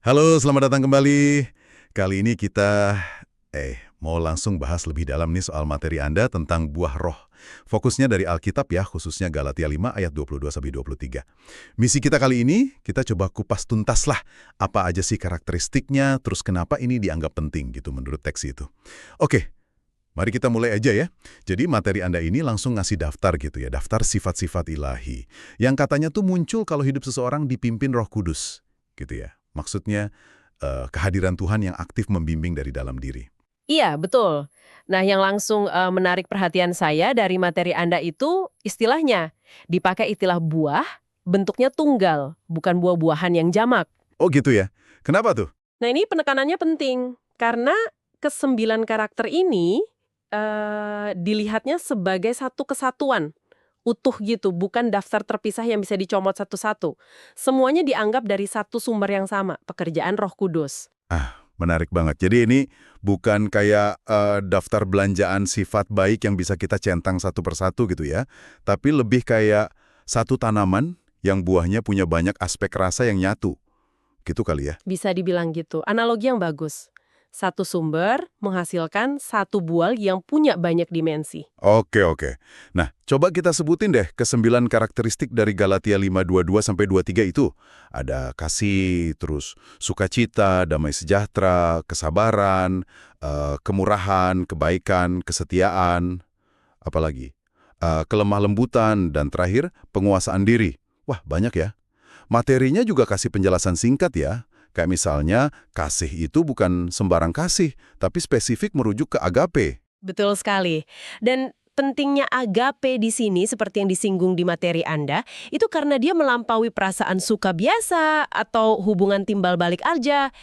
Halo, selamat datang kembali. Kali ini kita mau langsung bahas lebih dalam nih soal materi Anda tentang buah roh. Fokusnya dari Alkitab ya, khususnya Galatia 5 ayat 22-23. Misi kita kali ini, kita coba kupas tuntas lah apa aja sih karakteristiknya, terus kenapa ini dianggap penting gitu menurut teks itu. Oke, mari kita mulai aja ya. Jadi materi Anda ini langsung ngasih daftar gitu ya, daftar sifat-sifat ilahi. Yang katanya tuh muncul kalau hidup seseorang dipimpin Roh Kudus gitu ya. Maksudnya kehadiran Tuhan yang aktif membimbing dari dalam diri. Iya, betul. Nah, yang langsung menarik perhatian saya dari materi Anda itu istilahnya. Dipakai istilah buah, bentuknya tunggal, bukan buah-buahan yang jamak. Oh gitu ya? Kenapa tuh? Nah, ini penekanannya penting, karena kesembilan karakter ini dilihatnya sebagai satu kesatuan, utuh gitu, bukan daftar terpisah yang bisa dicomot satu-satu. Semuanya dianggap dari satu sumber yang sama, pekerjaan Roh Kudus. Menarik banget. Jadi ini bukan kayak daftar belanjaan sifat baik yang bisa kita centang satu persatu gitu ya. Tapi lebih kayak satu tanaman yang buahnya punya banyak aspek rasa yang nyatu. Gitu kali ya? Bisa dibilang gitu. Analogi yang bagus. Satu sumber menghasilkan satu buah yang punya banyak dimensi. Oke, oke. Nah, coba kita sebutin deh ke-9 karakteristik dari Galatia 5:22-23 itu. Ada kasih, terus sukacita, damai sejahtera, kesabaran, kemurahan, kebaikan, kesetiaan, apalagi kelemah lembutan, dan terakhir penguasaan diri. Wah, banyak ya. Materinya juga kasih penjelasan singkat ya. Kayak misalnya, kasih itu bukan sembarang kasih, tapi spesifik merujuk ke agape. Betul sekali. Dan pentingnya agape di sini seperti yang disinggung di materi Anda, itu karena dia melampaui perasaan suka biasa atau hubungan timbal balik aja.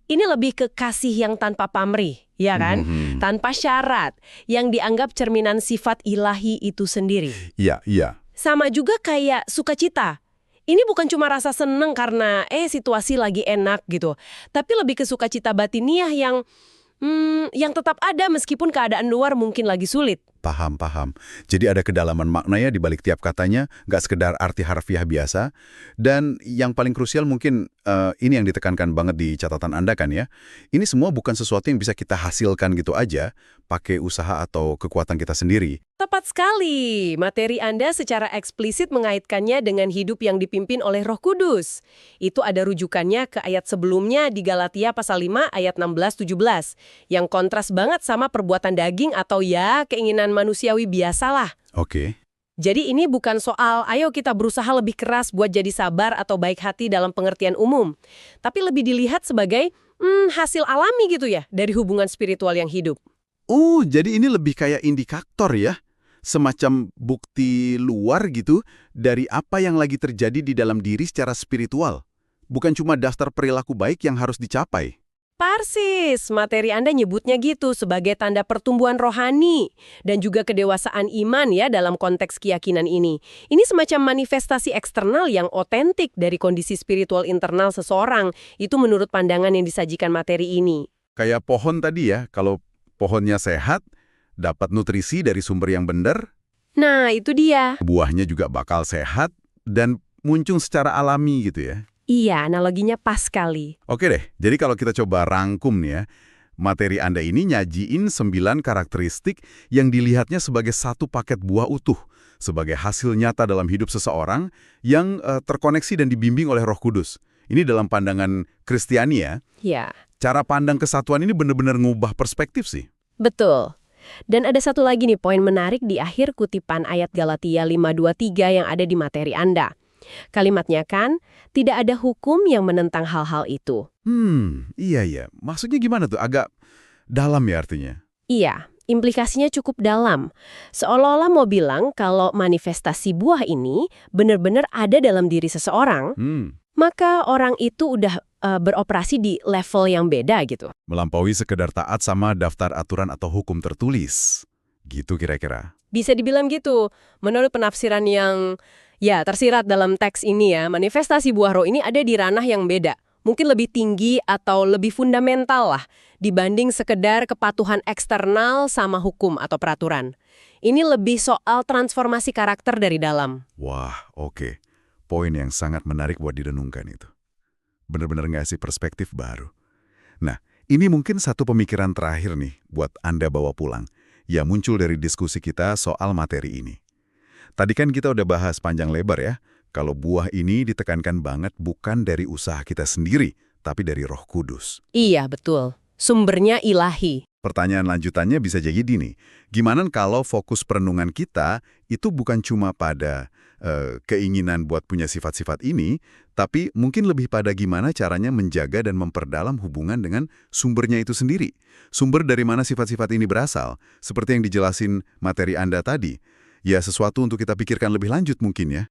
Ini lebih ke kasih yang tanpa pamrih, ya kan? Mhm. Tanpa syarat, yang dianggap cerminan sifat ilahi itu sendiri. Iya, iya. Sama juga kayak sukacita. Ini bukan cuma rasa seneng karena situasi lagi enak gitu, tapi lebih ke sukacita batiniah yang tetap ada meskipun keadaan luar mungkin lagi sulit. Paham, paham. Jadi ada kedalaman maknanya di balik tiap katanya, nggak sekedar arti harfiah biasa. Dan yang paling krusial mungkin ini yang ditekankan banget di catatan Anda kan ya. Ini semua bukan sesuatu yang bisa kita hasilkan gitu aja, pakai usaha atau kekuatan kita sendiri. Tepat sekali. Materi Anda secara eksplisit mengaitkannya dengan hidup yang dipimpin oleh Roh Kudus. Itu ada rujukannya ke ayat sebelumnya di Galatia pasal 5 ayat 16-17, yang kontras banget sama perbuatan daging atau ya keinginan manusiawi biasalah. Oke. Jadi ini bukan soal ayo kita berusaha lebih keras buat jadi sabar atau baik hati dalam pengertian umum. Tapi lebih dilihat sebagai hasil alami gitu ya dari hubungan spiritual yang hidup. Jadi ini lebih kayak indikator ya? Semacam bukti luar gitu dari apa yang lagi terjadi di dalam diri secara spiritual. Bukan cuma daftar perilaku baik yang harus dicapai. Persis, materi Anda nyebutnya gitu sebagai tanda pertumbuhan rohani dan juga kedewasaan iman ya dalam konteks keyakinan ini. Ini semacam manifestasi eksternal yang otentik dari kondisi spiritual internal seseorang. Itu menurut pandangan yang disajikan materi ini. Kayak pohon tadi ya, kalau pohonnya sehat, dapat nutrisi dari sumber yang benar, Nah, itu dia. buahnya juga bakal sehat dan muncul secara alami gitu ya. Iya, analoginya pas sekali. Oke deh, jadi kalau kita coba rangkum nih ya, materi Anda ini nyajiin 9 karakteristik yang dilihatnya sebagai satu paket buah utuh, sebagai hasil nyata dalam hidup seseorang yang terkoneksi dan dibimbing oleh Roh Kudus. Ini dalam pandangan Kristiani ya, Ya, cara pandang kesatuan ini benar-benar ngubah perspektif sih. betul. Dan ada satu lagi nih poin menarik di akhir kutipan ayat Galatia 5:23 yang ada di materi Anda. Kalimatnya kan, tidak ada hukum yang menentang hal-hal itu. Iya ya. Maksudnya gimana tuh? Agak dalam ya artinya. Iya, implikasinya cukup dalam. Seolah-olah mau bilang kalau manifestasi buah ini benar-benar ada dalam diri seseorang, maka orang itu udah beroperasi di level yang beda gitu. Melampaui sekedar taat sama daftar aturan atau hukum tertulis. Gitu kira-kira. Bisa dibilang gitu. Menurut penafsiran yang ya tersirat dalam teks ini ya, manifestasi buah roh ini ada di ranah yang beda. Mungkin lebih tinggi atau lebih fundamental lah dibanding sekedar kepatuhan eksternal sama hukum atau peraturan. Ini lebih soal transformasi karakter dari dalam. Wah, oke. Poin yang sangat menarik buat direnungkan itu. benar-benar ngasih perspektif baru. Nah, ini mungkin satu pemikiran terakhir nih buat Anda bawa pulang, yang muncul dari diskusi kita soal materi ini. Tadi kan kita udah bahas panjang lebar ya, kalau buah ini ditekankan banget bukan dari usaha kita sendiri, tapi dari Roh Kudus. Iya, betul. Sumbernya ilahi. Pertanyaan lanjutannya bisa jadi gini, gimana kalau fokus perenungan kita itu bukan cuma pada keinginan buat punya sifat-sifat ini, tapi mungkin lebih pada gimana caranya menjaga dan memperdalam hubungan dengan sumbernya itu sendiri. Sumber dari mana sifat-sifat ini berasal, seperti yang dijelasin materi Anda tadi. Ya sesuatu untuk kita pikirkan lebih lanjut mungkin ya.